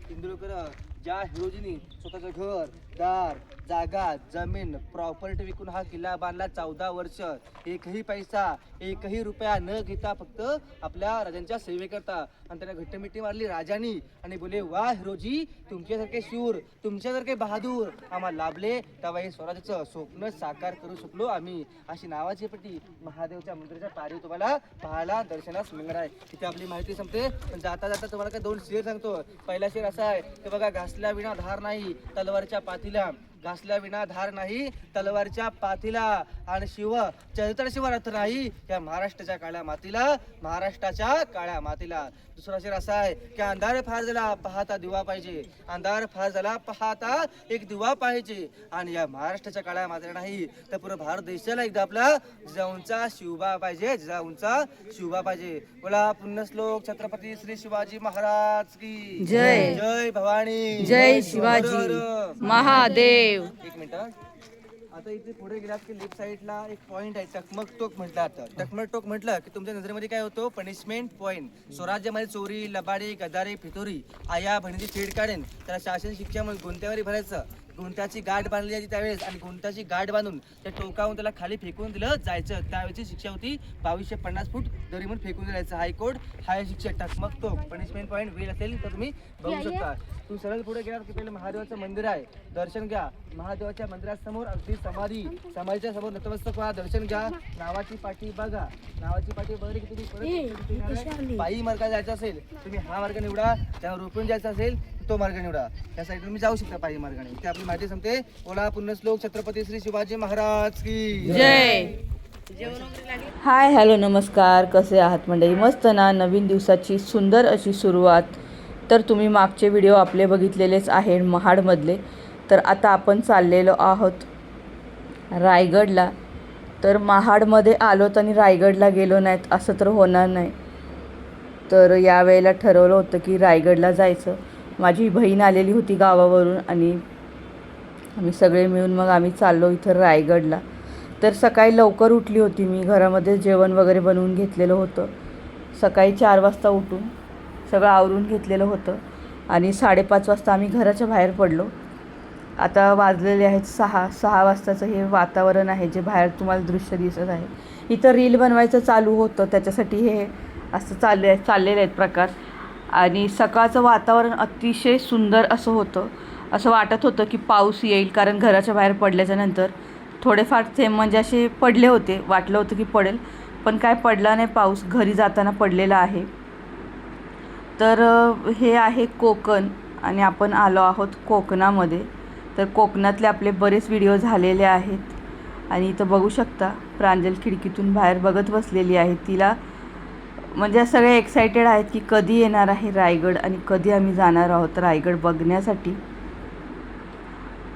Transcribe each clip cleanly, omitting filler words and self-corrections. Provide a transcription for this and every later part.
तेंडुलकर ज्या हिरोजीनी स्वतःचं घर दार जागा जमीन प्रॉपर्टी विकून हा किल्ला बांधला 14 वर्ष, एकही पैसा एकही रुपया न घेता फक्त आपल्या राजांच्या सेवेकरता, आणि त्यांना घट्टमिट्टी मारली राजानी आणि बोले वा हिरोजी, तुमच्यासारखे शूर तुमच्यासारखे बहादूर आम्हाला लाभले, तेव्हा हे स्वराज्याचं स्वप्न साकार करू शकलो आम्ही. अशी नावाची पट्टी महादेवच्या मंदिराच्या पारी तुम्हाला पाहायला दर्शनास मिळणार आहे. तिथे आपली माहिती संपते, पण जाता जाता तुम्हाला काय 2 शेर सांगतो. पहिला शेर असा आहे की बघा, घासल्या विना धार नाही तलवारच्या पातीला, घासल्या विना धार नाही तलवारच्या पातीला, आणि चरित्र अर्थ नाही या महाराष्ट्राच्या काळ्या मातीला, महाराष्ट्राच्या काळ्या मातीला. दुसरा शेर असा आहे की अंधार फार झाला पाहता दिवा पाहिजे, अंधार फार झाला पाहता एक दिवा पाहिजे, आणि या महाराष्ट्राच्या काळ्या मातीला नाही तर पुरा भारत देशाला एकदा आपला जिजाऊंचा शिवबा पाहिजे, जिजाऊंचा शिवबा पाहिजे. बोला पुण्य श्लोक छत्रपती श्री शिवाजी महाराज की जय. जय भवानी, जय शिवाजी महादेव. एक मिनिट, आता इथे पुढे गेलात की लेफ्ट साईडला एक पॉइंट आहे, टकमक टोक म्हटलं. आता टकमक टोक म्हटलं की तुमच्या नजरेमध्ये काय होतो? Punishment point. स्वराज्यामध्ये चोरी लबाडी गदारी फितोरी आया बहिणीची छेड काढेन त्याला शासन शिक्षामुळे गुंत्यावरी भरायचं, गुंत्याची गाठ बांधली जायची त्यावेळेस, आणि गुंत्याची गाठ बांधून त्या टोकावून त्याला खाली फेकून दिलं जायचं. त्यावेळेची शिक्षा होती 2250 फूट दरीमून फेकून दिलायचं. हायकोर्ट हाय शिक्षा. टकमक टोक पनिशमेंट पॉइंट वेळ असेल तर तुम्ही बघू शकता. तुम्ही सरळ पुढे गेलात की पहिले महादेवाचं मंदिर आहे, दर्शन घ्या. महादेवाच्या मंदिरासमोर अगदी समाधीच्या समोर नतमस्तक व्हा, दर्शन घ्या. नावाची पाठी बघा, नावाची पाठी बघा की तुम्ही परत पायी मार्गाने जायचं असेल तुम्ही हा मार्ग निवडा, त्यावर रोपून जायचं असेल तो मार्ग निवडा. त्या साईड तुम्ही जाऊ शकता पायी मार्गाने. ते आपली माहिती सांगते. बोला पुण्य श्लोक छत्रपती श्री शिवाजी महाराज की जय. हाय हॅलो नमस्कार, कसे आहात मंडळी? मस्त ना? नवीन दिवसाची सुंदर अशी सुरुवात. तर तुम्ही मागचे व्हिडिओ आपले बघितलेलेच आहे महाडमधले. तर आता आपण चाललेलो आहोत रायगडला. तर महाडमध्ये आलोत आणि रायगडला गेलो नाहीत असं तर होणार नाही. तर यावेळेला ठरवलं होतं की रायगडला जायचं. माझी बहीण आलेली होती गावावरून आणि आम्ही सगळे मिळून मग आम्ही चाललो इथं रायगडला. तर सकाळी लवकर उठली होती मी, घरामध्ये जेवण वगैरे बनवून घेतलेलं होतं. सकाळी 4 वाजता उठून सगळं आवरून घेतलेलं होतं आणि 5:30 वाजता आम्ही घराच्या बाहेर पडलो. आता वाजलेले आहेत 6 वाजताचं हे वातावरण आहे जे बाहेर तुम्हाला दृश्य दिसत आहे. इथं रील बनवायचं चालू होतं, त्याच्यासाठी हे असं चाललेले आहेत प्रकार. आणि सकाळचं वातावरण अतिशय सुंदर असं होतं. असं वाटत होतं की पाऊस येईल, कारण घराच्या बाहेर पडल्याच्या नंतर थोडेफार थेंब म्हणजे असे पडले होते. वाटलं होतं की पडेल, पण काय पडला नाही पाऊस. घरी जाताना पडलेला आहे. तर हे आहे कोकण आणि आपण आलो आहोत कोकणामध्ये. तर कोकणातले आपले बरेच व्हिडिओ झालेले आहेत आणि इथं बघू शकता प्रांजल खिडकीतून बाहेर बघत बसलेली आहे. तिला म्हणजे सगळे एक्सायटेड आहेत की कधी येणार आहे रायगड आणि कधी आम्ही जाणार आहोत रायगड बघण्यासाठी.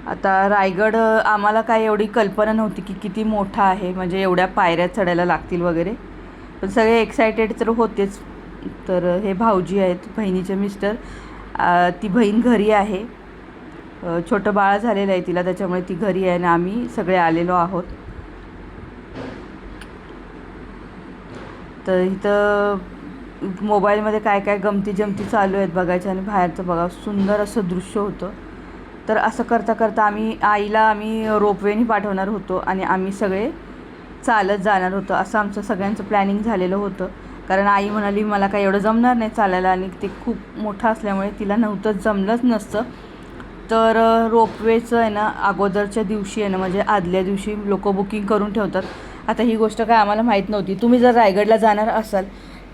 आता रायगड आम्हाला काय एवढी कल्पना नव्हती की किती मोठा आहे, म्हणजे एवढ्या पायऱ्या चढायला लागतील वगैरे, पण सगळे एक्सायटेड तर होतेच. तर हे भाऊजी आहेत, बहिणीचे मिस्टर. ती बहीण घरी आहे, छोटं बाळ झालेलं आहे तिला, त्याच्यामुळे ती घरी आहे आणि आम्ही सगळे आलेलो आहोत. तर इथं मोबाईलमध्ये काय काय गमती जमती चालू आहेत बघायच्या आणि बाहेरचं बघा सुंदर असं दृश्य होतं. तर असं करता करता आम्ही रोपवेनी पाठवणार होतो आणि आम्ही सगळे चालत जाणार होतो, असं आमचं सगळ्यांचं प्लॅनिंग झालेलं होतं. कारण आई म्हणाली मला काय एवढं जमणार नाही चालायला आणि ते खूप मोठं असल्यामुळे तिला जमलंच नसतं. तर रोपवेचं आहे ना अगोदरच्या दिवशी आहे ना, म्हणजे आदल्या दिवशी लोक बुकिंग करून ठेवतात. आता ही गोष्ट काय आम्हाला माहीत नव्हती. तुम्ही जर रायगडला जाणार असाल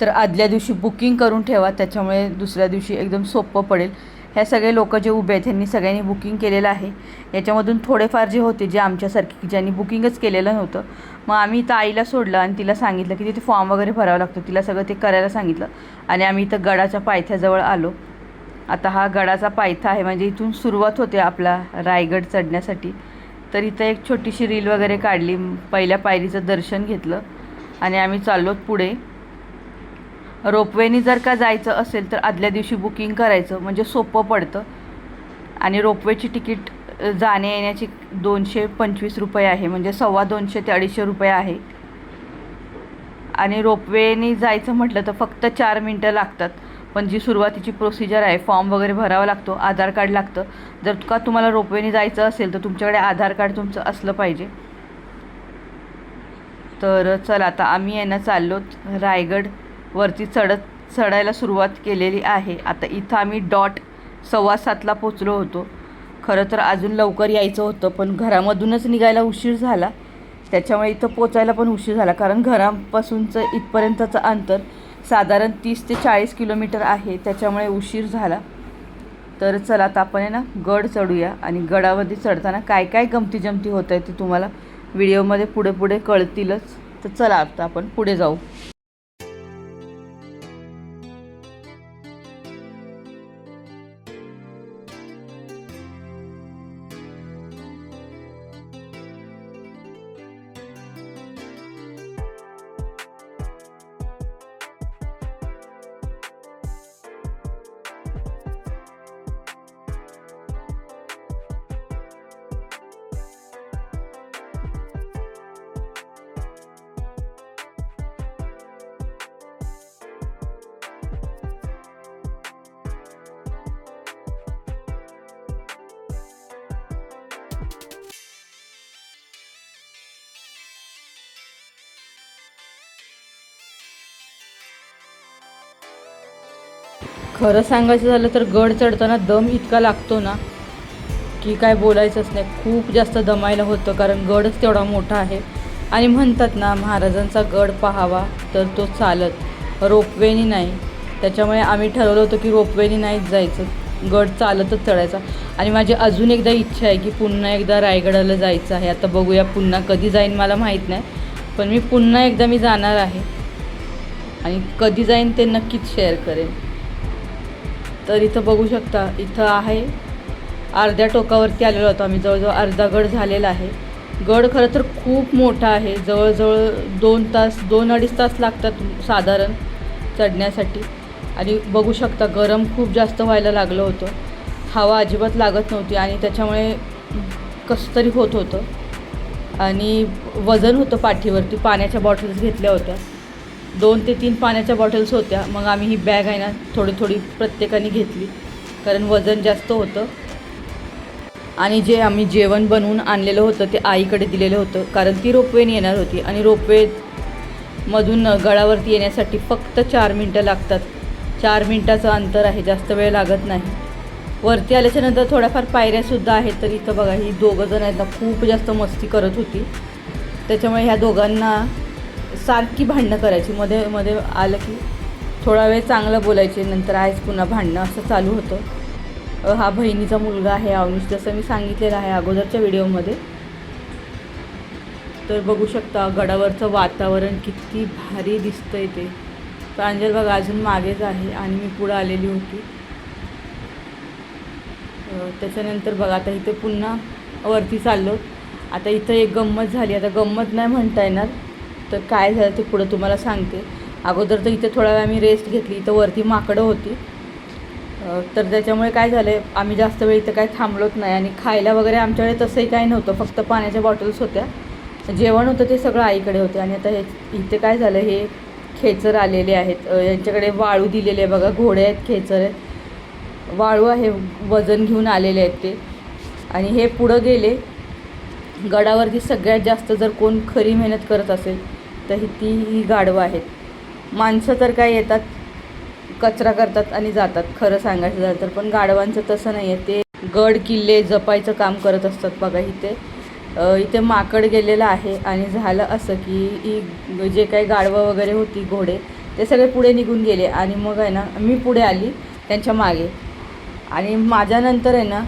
तर आदल्या दिवशी बुकिंग करून ठेवा, त्याच्यामुळे दुसऱ्या दिवशी एकदम सोपं पडेल. ह्या सगळे लोक जे उभे आहेत ह्यांनी सगळ्यांनी बुकिंग केलेलं आहे. याच्यामधून थोडेफार जे होते जे आमच्यासारखे ज्यांनी बुकिंगच केलेलं नव्हतं, मग आम्ही इथं आईला सोडलं आणि तिला सांगितलं की तिथे फॉर्म वगैरे भरावं लागतं. तिला सगळं ते करायला सांगितलं आणि आम्ही इथं गडाच्या पायथ्याजवळ आलो. आता हा गडाचा पायथा आहे, म्हणजे इथून सुरुवात होते आपला रायगड चढण्यासाठी. तर इथं एक छोटीशी रील वगैरे काढली, पहिल्या पायरीचं दर्शन घेतलं आणि आम्ही चाललो पुढे. रोपवेनी जर का जायचं असेल तर आदल्या दिवशी बुकिंग करायचं, म्हणजे सोपं पडतं. आणि रोपवेची तिकीट जाण्या येण्याची 225 रुपये आहे, म्हणजे 250 ते 250 रुपये आहे. आणि रोपवेनी जायचं म्हटलं तर फक्त 4 मिनटं लागतात. पण जी सुरुवातीची प्रोसिजर आहे, फॉर्म वगैरे भरावा लागतो, आधार कार्ड लागतं. जर का तुम्हाला रोपवेने जायचं असेल तर तुमच्याकडे आधार कार्ड तुमचं असलं पाहिजे. तर चला आता आम्ही आहे ना चाललो रायगडवरती चढायला सुरुवात केलेली आहे. आता इथं आम्ही डॉट 6:15ला पोचलो होतो. खरं तर अजून लवकर यायचं होतं, पण घरामधूनच निघायला उशीर झाला, त्याच्यामुळे इथं पोचायला पण उशीर झाला. कारण घरापासूनचं इथपर्यंतचं अंतर साधारण 30 ते 40 किलोमीटर आहे, त्याच्यामुळे उशीर झाला. तर चला आता आपण आहे ना गड चढूया आणि गडावरती चढताना काय काय गमती जमती होत आहे ते तुम्हाला व्हिडिओमध्ये पुढे पुढे कळतीलच. तर चला आता आपण पुढे जाऊ. खरं सांगायचं झालं तर गड चढताना दम इतका लागतो ना की काय बोलायचंच नाही. खूप जास्त दमायला होतं, कारण गडच तेवढा मोठा आहे. आणि म्हणतात ना महाराजांचा गड पाहावा तर तो चालत, रोपवेनी नाही. त्याच्यामुळे आम्ही ठरवलं होतं की रोपवेनी नाहीच जायचं, गड चालतच चढायचा. आणि माझी अजून एकदा इच्छा आहे की पुन्हा एकदा रायगडाला जायचं आहे. आता बघूया पुन्हा कधी जाईन मला माहीत नाही, पण मी पुन्हा एकदा जाणार आहे आणि कधी जाईन ते नक्कीच शेअर करेन. तर इथं बघू शकता, इथं आहे अर्ध्या टोकावरती आलेलो होतो आम्ही. जवळजवळ अर्धा गड झालेला आहे. गड खरं तर खूप मोठा आहे, जवळजवळ 2-2.5 तास लागतात साधारण चढण्यासाठी. आणि बघू शकता गरम खूप जास्त व्हायला लागलं होतं, हवा अजिबात लागत नव्हती आणि त्याच्यामुळे कसं तरी होत होतं. आणि वजन होतं पाठीवरती. पाण्याच्या बॉटल्स घेतल्या होत्या, 2 ते 3 पाण्याच्या बॉटल्स होत्या. मग आम्ही ही बॅग आहे ना थोडी थोडी प्रत्येकाने घेतली, कारण वजन जास्त होतं. आणि जे आम्ही जेवण बनवून आणलेलं होतं ते आईकडे दिलेलं होतं, कारण ती रोपवेने येणार होती. आणि रोपवेमधून गडावरती येण्यासाठी फक्त 4 मिनटं लागतात. 4 मिनटाचं अंतर आहे, जास्त वेळ लागत नाही. वरती आल्याच्यानंतर थोड्याफार पायऱ्यासुद्धा आहेत. तर इथं बघा, ही 2 जण आहेत ना खूप जास्त मस्ती करत होती, त्याच्यामुळे ह्या दोघांना सारखी भांडणं करायची. मध्ये मध्ये आलं की थोडा वेळ चांगलं बोलायचे, नंतर आहेच पुन्हा भांडणं, असं चालू होतं. हा बहिणीचा मुलगा आहे अवनीश, जसं मी सांगितलेलं आहे अगोदरच्या व्हिडिओमध्ये. तर बघू शकता गडावरचं वातावरण किती भारी दिसतंय ते. प्रांजल बघा अजून मागेच आहे आणि मी पुढं आलेली होती. त्याच्यानंतर बघा आता इथे पुन्हा वरती चाललो. आता इथं एक गंमत झाली. आता गंमत नाही म्हणता येणार, तर काय झालं ते पुढं तुम्हाला सांगते. अगोदर तर इथे थोडा वेळ आम्ही रेस्ट घेतली. इथं वरती माकडं होती, तर त्याच्यामुळे काय झालं आहे, आम्ही जास्त वेळ इथं काय थांबलोच नाही. आणि खायला वगैरे आमच्याकडे तसंही काय नव्हतं, फक्त पाण्याच्या बॉटल्स होत्या. जेवण होतं ते सगळं आईकडे होते. आणि आता इथे काय झालं, हे खेचर आलेले आहेत, यांच्याकडे वाळू दिलेले आहे बघा. घोडे आहेत, खेचर आहेत, वाळू आहे, वजन घेऊन आलेले आहेत ते. आणि हे पुढं गेले. गडावरती सगळ्यात जास्त जर कोण खरी मेहनत करत असेल तर ही गाढवं आहेत. माणसं तर काय येतात, कचरा करतात आणि जातात खरं सांगायचं झालं तर. पण गाढवांचं तसं नाही आहे, ते गड किल्ले जपायचं काम करत असतात. बघा इथे माकड गेलेलं आहे. आणि झालं असं की जे काही गाढवं वगैरे होती, घोडे, ते सगळे पुढे निघून गेले. आणि मग आहे ना मी पुढे आली त्यांच्या मागे. आणि माझ्यानंतर आहे ना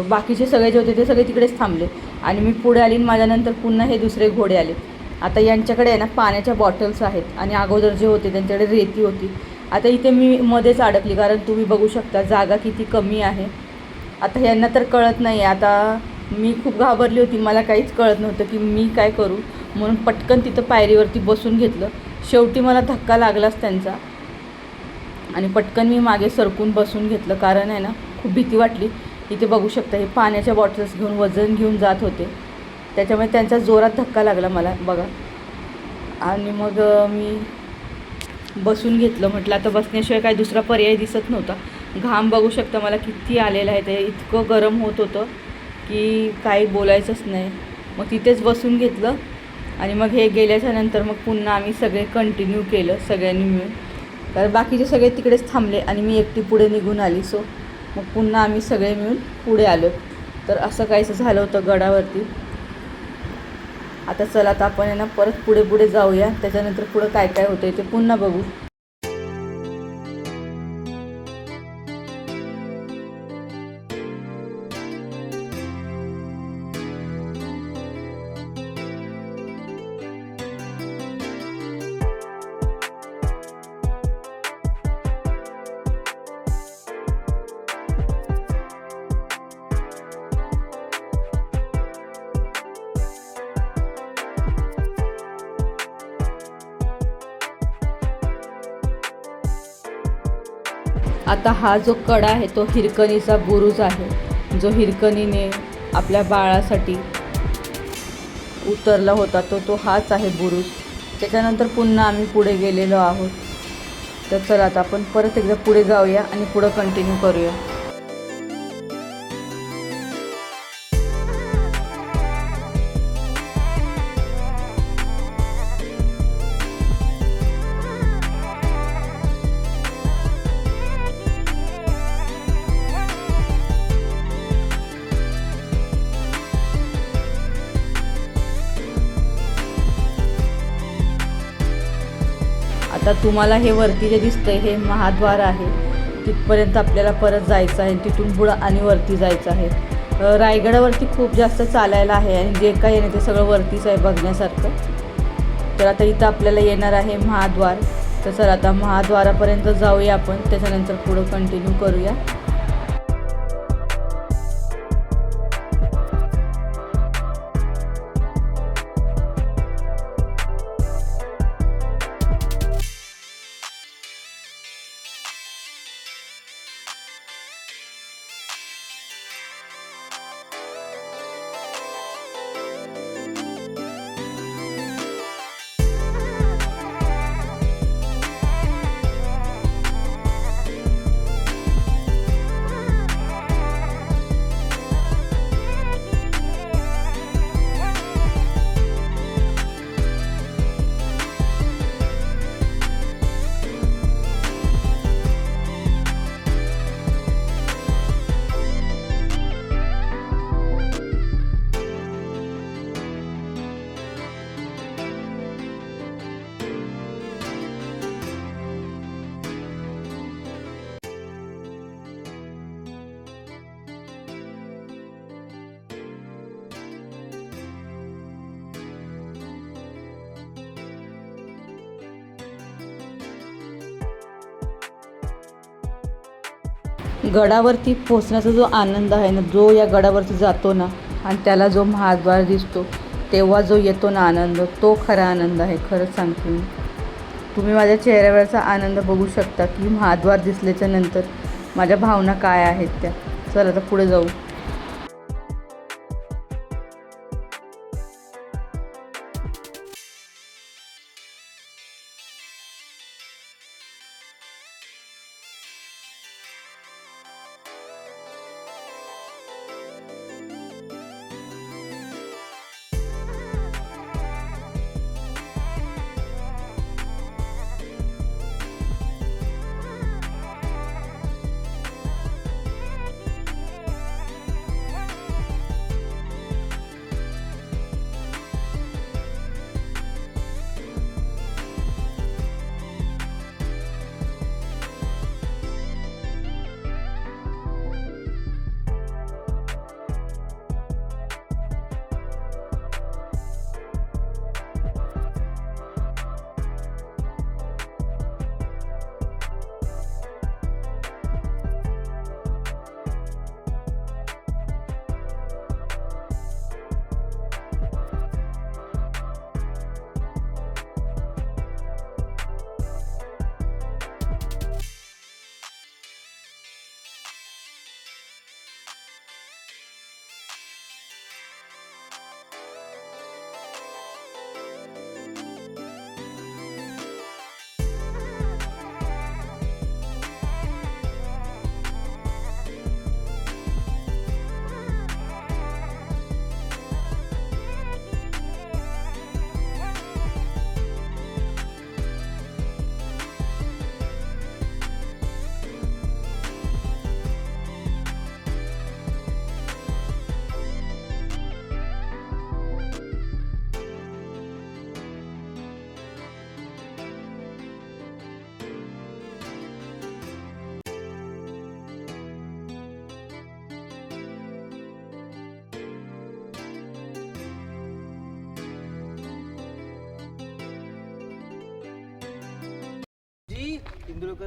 बाकीचे सगळे जे होते ते सगळे तिकडेच थांबले. आणि मी पुढे आली आणि माझ्यानंतर पुन्हा हे दुसरे घोडे आले. आता यांच्याकडे आहे ना पाण्याच्या बॉटल्स आहेत आणि अगोदर जे होते त्यांच्याकडे रेती होती. आता इथे मी मध्येच अडकली, कारण तुम्ही बघू शकता जागा किती कमी आहे. आता यांना तर कळत नाही. आता मी खूप घाबरली होती, मला काहीच कळत नव्हतं की मी काय करू, म्हणून पटकन तिथं पायरीवरती बसून घेतलं. शेवटी मला धक्का लागलाच त्यांचा आणि पटकन मी मागे सरकून बसून घेतलं, कारण आहे ना खूप भीती वाटली. इथे बघू शकता हे पाण्याच्या बॉटल्स घेऊन वजन घेऊन जात होते, त्याच्यामुळे त्यांचा जोरात धक्का लागला मला बघा. आणि मग मी बसून घेतलं. म्हटलं आता बसण्याशिवाय काय दुसरा पर्याय दिसत नव्हता. घाम बघू शकता मला किती आलेला आहे. ते इतकं गरम होत होतं की काही बोलायचंच नाही. मग तिथेच बसून घेतलं आणि मग हे गेल्याच्यानंतर मग पुन्हा आम्ही सगळे कंटिन्यू केलं सगळ्यांनी मिळून. तर बाकीचे सगळे तिकडेच थांबले आणि मी एकटी पुढे निघून आली. सो मग पुन्हा आम्ही सगळे मिळून पुढे आलो. तर असं काहीसं झालं होतं गडावरती. आता चला आता आपण आहे ना परत पुढे पुढे जाऊया. त्याच्यानंतर पुढं काय काय होतं ते पुन्हा बघू. आता हा जो कडा आहे तो हिरकणीचा बुरुज आहे, जो हिरकणीने आपल्या बाळासाठी उतरला होता तो हाच आहे बुरुज. त्याच्यानंतर पुन्हा आम्ही पुढे गेलेलो आहोत. तर चला आता आपण परत एकदा पुढे जाऊया आणि पुढं कंटिन्यू करूया. आता तुम्हाला हे वरती जे दिसतंय हे महाद्वार आहे. तिथपर्यंत आपल्याला परत जायचं आहे. तिथून पुढं आणि वरती जायचं आहे. रायगडावरती खूप जास्त चालायला आहे आणि जे काही आहे ते सगळं वरतीच आहे बघण्यासारखं. तर आता इथं आपल्याला येणार आहे महाद्वार. तर चला आता महाद्वारापर्यंत जाऊया आपण. त्याच्यानंतर पुढं कंटिन्यू करूया. गडावरती पोचण्याचा जो आनंद आहे ना, जो या गडावरती जातो ना आणि त्याला जो महाद्वार दिसतो तेव्हा जो येतो ना आनंद, तो खरा आनंद आहे. खरंच सांगते मी. तुम्ही माझ्या चेहऱ्यावरचा आनंद बघू शकता की महाद्वार दिसल्याच्या नंतर माझ्या भावना काय आहेत त्या. चला आता पुढे जाऊ. लोक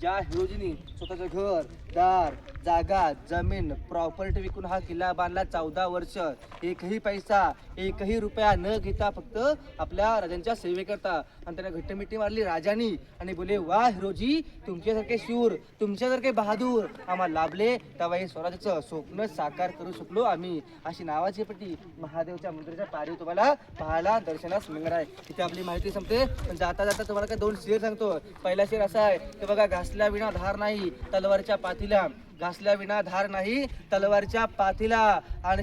ज्या हिरोजीनी स्वतःचं घर दार जागा जमीन प्रॉपर्टी विकून हा किल्ला बांधला 14 वर्ष, एकही पैसा एकही रुपया न घेता फक्त आपल्या राजांच्या सेवेकरता. आणि त्यांना घट्टमिट्टी मारली राजांनी आणि बोले वा हिरोजी, तुमच्यासारखे शूर तुमच्यासारखे बहादूर आम्हाला लाभले, तेव्हा हे स्वराज्याचं स्वप्न साकार करू शकलो आम्ही. अशी नावाची पट्टी महादेवच्या मंदिराच्या पारी तुम्हाला पाहायला दर्शनास मिळणार आहे. तिथे आपली माहिती संपते. पण जाता जाता तुम्हाला काय 2 शेर सांगतो. पहिला शेर असा आहे की बघा, घासल्या विना धार नाही तलवारच्या पातीला, घासल्या विना धार नाही तलवारच्या पातीला, आणि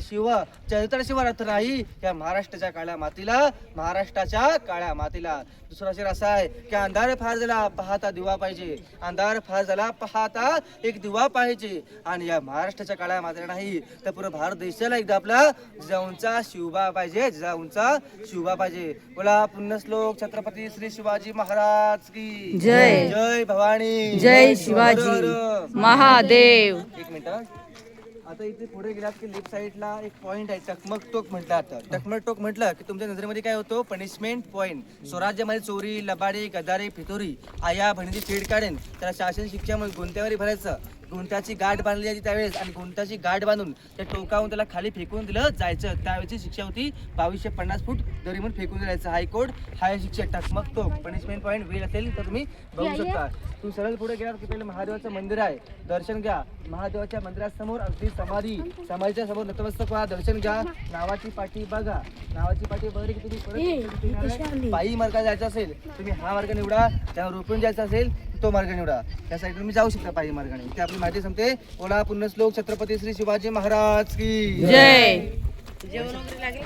चरित्र शिवरथ नाही या महाराष्ट्राच्या काळ्या मातीला, महाराष्ट्राच्या काळ्या मातीला. दुसरा शेर असा आहे की अंधार फार झाला पाहता दिवा पाहिजे, अंधार फार झाला पाहता एक दिवा पाहिजे, आणि या महाराष्ट्राच्या काळ्या मातीला नाही तर पुरा भारत देशाला एकदा आपला जिजाऊंचा शिवबा पाहिजे, जिजाऊंचा शिवबा पाहिजे. बोला पुण्यश्लोक छत्रपती श्री शिवाजी महाराज की जय. जय भवानी, जय शिवाजी हर हर. महादेव. एक मिनिट. आता इथे पुढे गेलात की लेफ्ट साईडला एक पॉइंट आहे, टकमक टोक म्हटलं. टकमक टोक म्हटलं की तुमच्या नजरेमध्ये काय होतो? Punishment point. स्वराज्यामध्ये चोरी लबाडी गदारी फितोरी आया बहिणीची फेड काढेन त्याला शासन शिक्षा म्हणून गुंत्यावरी भरायचं. गुंट्याची गाठ बांधली जायची त्यावेळेस, आणि गुंट्याची गाठ बांधून त्या टोकावून त्याला खाली फेकून दिलं जायचं. त्यावेळेची शिक्षा होती 2250 फूट दरी म्हणून फेकून दिलायचं. हायकोर्ट हाय शिक्षा. टकमक टोक पनिशमेंट पॉइंट वेळ असेल तर तुम्ही बघू शकता. तुम्ही सरळ पुढे गेलात की पहिले महादेवाचं मंदिर आहे, दर्शन घ्या. महादेवाच्या मंदिरासमोर अगदी समाधीच्या समोर नतमस्तक व्हा, दर्शन घ्या. नावाची पाठी बघा, नावाची पाठी बघा की तुम्ही परत पायी मार्गाने जायचं असेल तुम्ही हा मार्ग निवडा, त्यावर रोपून जायचं असेल तो मार्ग निवडा. त्या साईडला तुम्ही जाऊ शकता पायी मार्गाने. इथे आपली माहिती संपते. बोला पुण्यश्लोक छत्रपती श्री शिवाजी महाराज की जय.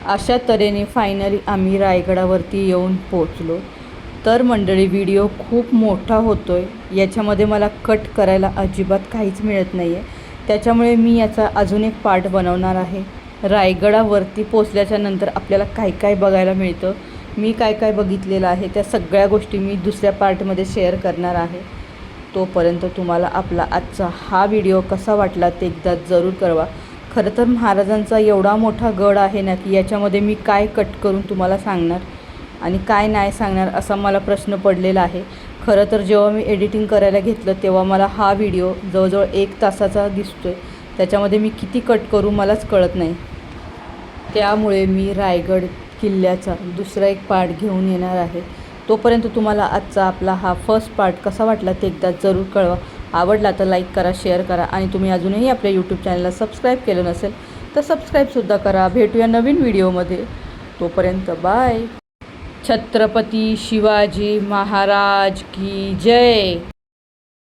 अशा तऱ्हेने फायनली आम्ही रायगडावरती येऊन पोहोचलो. तर मंडळी, व्हिडिओ खूप मोठा होतोय, याच्यामध्ये मला कट करायला अजिबात काहीच मिळत नाही आहे. त्याच्यामुळे मी याचा अजून एक पार्ट बनवणार आहे. रायगडावरती पोचल्याच्या नंतर आपल्याला काय काय बघायला मिळतं, मी काय काय बघितलेलं आहे, त्या सगळ्या गोष्टी मी दुसऱ्या पार्टमध्ये शेअर करणार आहे. तोपर्यंत तुम्हाला आपला आजचा हा व्हिडिओ कसा वाटला ते एकदा जरूर कळवा. खरं तर महाराजांचा एवढा मोठा गड आहे ना की याच्यामध्ये मी काय कट करून तुम्हाला सांगणार आणि काय नाही सांगणार असा मला प्रश्न पडलेला आहे. खरं तर जेव्हा मी एडिटिंग करायला घेतलं तेव्हा मला हा व्हिडिओ जवळजवळ 1 तासाचा दिसतो आहे. त्याच्यामध्ये मी किती कट करू मलाच कळत नाही. त्यामुळे मी रायगड किल्ल्याचा दुसरा एक पार्ट घेऊन येणार आहे. तोपर्यंत तुम्हाला आजचा आपला हा फर्स्ट पार्ट कसा वाटला ते एकदा जरूर कळवा. आवडला तर लाईक करा, शेअर करा, आणि तुम्ही अजूनही आपल्या यूट्यूब चॅनलला सबस्क्राईब केलं नसेल तर सबस्क्राईबसुद्धा करा. भेटूया नवीन व्हिडिओमध्ये. तोपर्यंत बाय. छत्रपती शिवाजी महाराज की जय.